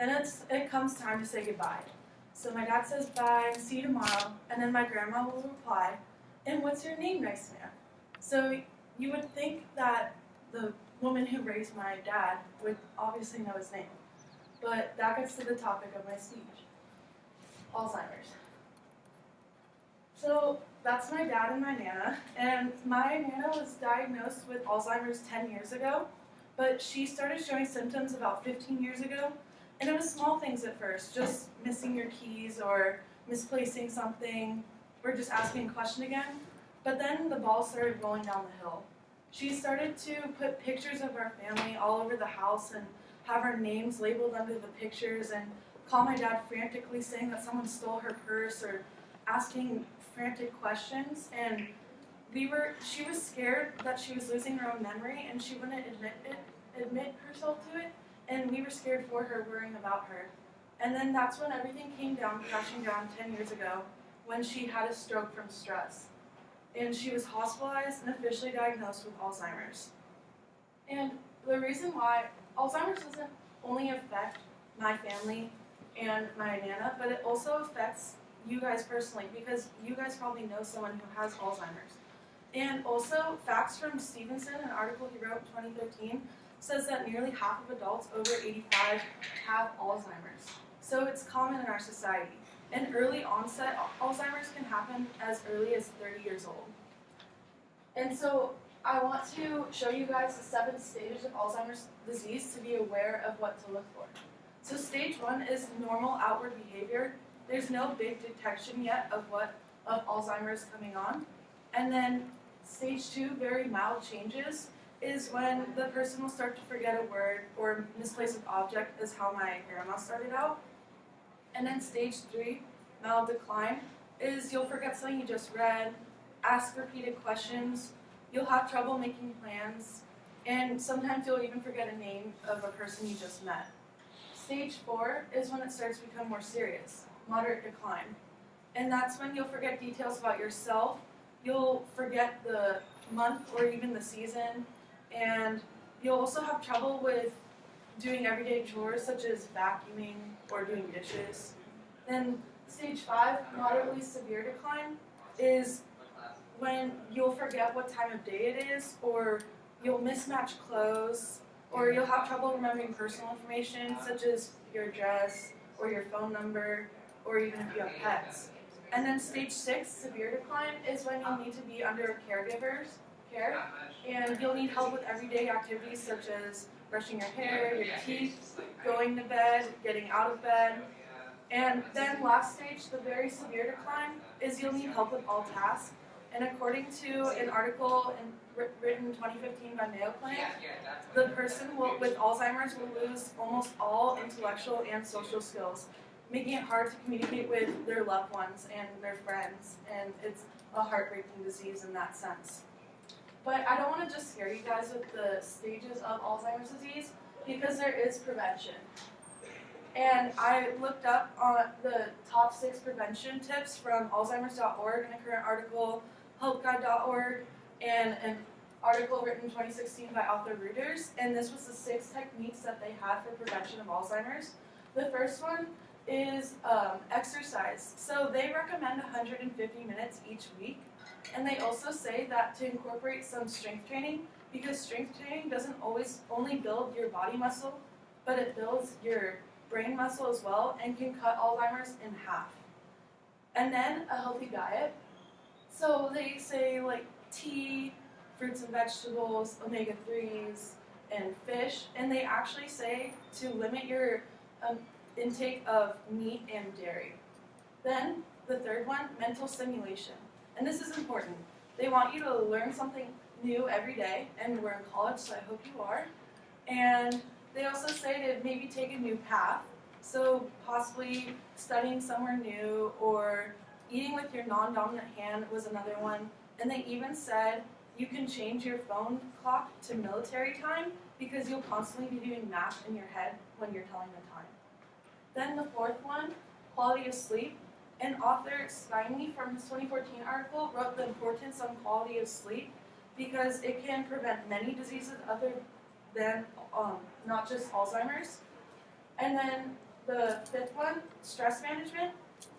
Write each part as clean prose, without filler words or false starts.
Then it comes time to say goodbye. So my dad says bye, see you tomorrow, and then my grandma will reply, and what's your name, nice man? So you would think that the woman who raised my dad would obviously know his name. But that gets to the topic of my speech. Alzheimer's. So that's my dad and my Nana, and my Nana was diagnosed with Alzheimer's 10 years ago, but she started showing symptoms about 15 years ago, and it was small things at first, just missing your keys or misplacing something or just asking a question again, but then the ball started rolling down the hill. She started to put pictures of our family all over the house and have our names labeled under the pictures and call my dad frantically saying that someone stole her purse or asking frantic questions, and she was scared that she was losing her own memory and she wouldn't admit herself to it, and we were scared for her, worrying about her. And then that's when everything came down, crashing down 10 years ago, when she had a stroke from stress. And she was hospitalized and officially diagnosed with Alzheimer's. And the reason why Alzheimer's doesn't only affect my family and my Nana, but it also affects you guys personally, because you guys probably know someone who has Alzheimer's. And also, facts from Stevenson, an article he wrote in 2013, says that nearly half of adults over 85 have Alzheimer's. So it's common in our society. And early onset Alzheimer's can happen as early as 30 years old. And so I want to show you guys the 7 stages of Alzheimer's disease to be aware of what to look for. So stage 1 is normal outward behavior. There's no big detection yet of Alzheimer's coming on. And then stage 2, very mild changes, is when the person will start to forget a word or misplace an object, is how my grandma started out. And then stage 3, mild decline, is you'll forget something you just read, ask repeated questions, you'll have trouble making plans, and sometimes you'll even forget a name of a person you just met. Stage 4 is when it starts to become more serious, moderate decline. And that's when you'll forget details about yourself, you'll forget the month or even the season, and you'll also have trouble with doing everyday chores such as vacuuming or doing dishes. Then stage 5, moderately severe decline, is when you'll forget what time of day it is, or you'll mismatch clothes, or you'll have trouble remembering personal information such as your address or your phone number, or even if you have pets. And then stage 6, severe decline, is when you'll need to be under a caregiver's care, and you'll need help with everyday activities such as brushing your hair, your teeth, going to bed, getting out of bed. And then last stage, the very severe decline, is you'll need help with all tasks. And according to an article written in 2015 by Mayo Clinic, the person with Alzheimer's will lose almost all intellectual and social skills, making it hard to communicate with their loved ones and their friends, and it's a heartbreaking disease in that sense. But I don't want to just scare you guys with the stages of Alzheimer's disease, because there is prevention. And I looked up on the top 6 prevention tips from Alzheimer's.org in a current article, helpguide.org, and an article written in 2016 by Arthur Reuters, and this was the 6 techniques that they had for prevention of Alzheimer's. The first one is exercise. So they recommend 150 minutes each week, and they also say that to incorporate some strength training, because strength training doesn't always only build your body muscle, but it builds your brain muscle as well and can cut Alzheimer's in half. And then a healthy diet. So they say like tea, fruits and vegetables, omega-3s, and fish, and they actually say to limit your intake of meat and dairy. Then the third one, mental stimulation. And this is important. They want you to learn something new every day, and we're in college, so I hope you are. And they also say to maybe take a new path, so possibly studying somewhere new, or eating with your non-dominant hand was another one. And they even said you can change your phone clock to military time, because you'll constantly be doing math in your head when you're telling the time. Then the fourth one, quality of sleep. And author Spiney from his 2014 article wrote the importance on quality of sleep, because it can prevent many diseases other than not just Alzheimer's. And then the fifth one, stress management,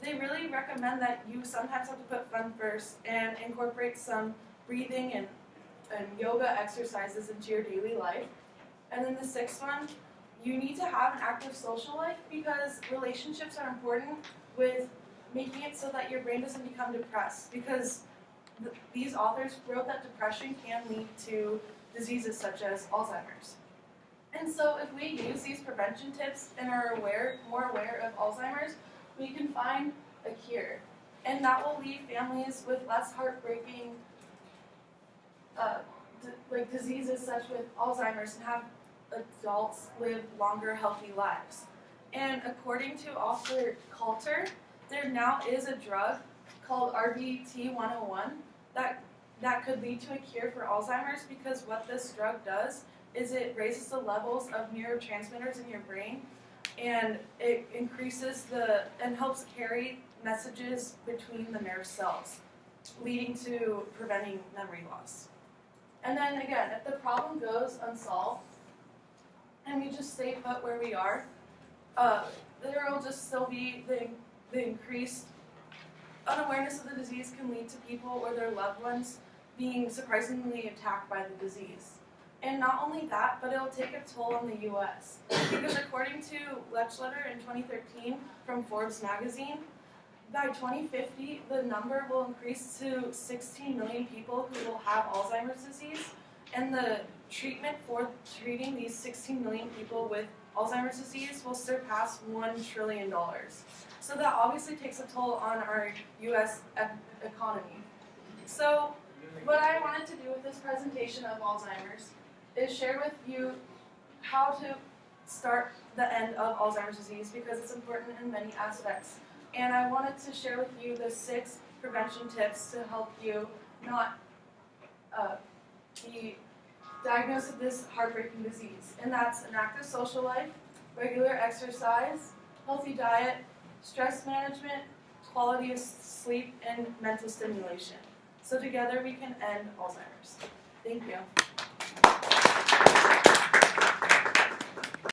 they really recommend that you sometimes have to put fun first and incorporate some breathing and yoga exercises into your daily life. And then the sixth one, you need to have an active social life because relationships are important with making it so that your brain doesn't become depressed, because these authors wrote that depression can lead to diseases such as Alzheimer's. And so if we use these prevention tips and are more aware of Alzheimer's, we can find a cure. And that will leave families with less heartbreaking diseases such with Alzheimer's and have adults live longer, healthy lives. And according to author Coulter, there now is a drug called RVT-101 that could lead to a cure for Alzheimer's, because what this drug does is it raises the levels of neurotransmitters in your brain, and it increases and helps carry messages between the nerve cells, leading to preventing memory loss. And then again, if the problem goes unsolved and we just stay put where we are, there will just still be the increased unawareness of the disease can lead to people or their loved ones being surprisingly attacked by the disease. And not only that, but it'll take a toll on the U.S. Because according to Lechleiter in 2013 from Forbes magazine, by 2050, the number will increase to 16 million people who will have Alzheimer's disease, and the treatment for treating these 16 million people with Alzheimer's disease will surpass $1 trillion. So that obviously takes a toll on our U.S. economy. So what I wanted to do with this presentation of Alzheimer's is share with you how to start the end of Alzheimer's disease, because it's important in many aspects. And I wanted to share with you the 6 prevention tips to help you not be diagnosed with this heartbreaking disease. And that's an active social life, regular exercise, healthy diet, stress management, quality of sleep, and mental stimulation. So together we can end Alzheimer's. Thank you.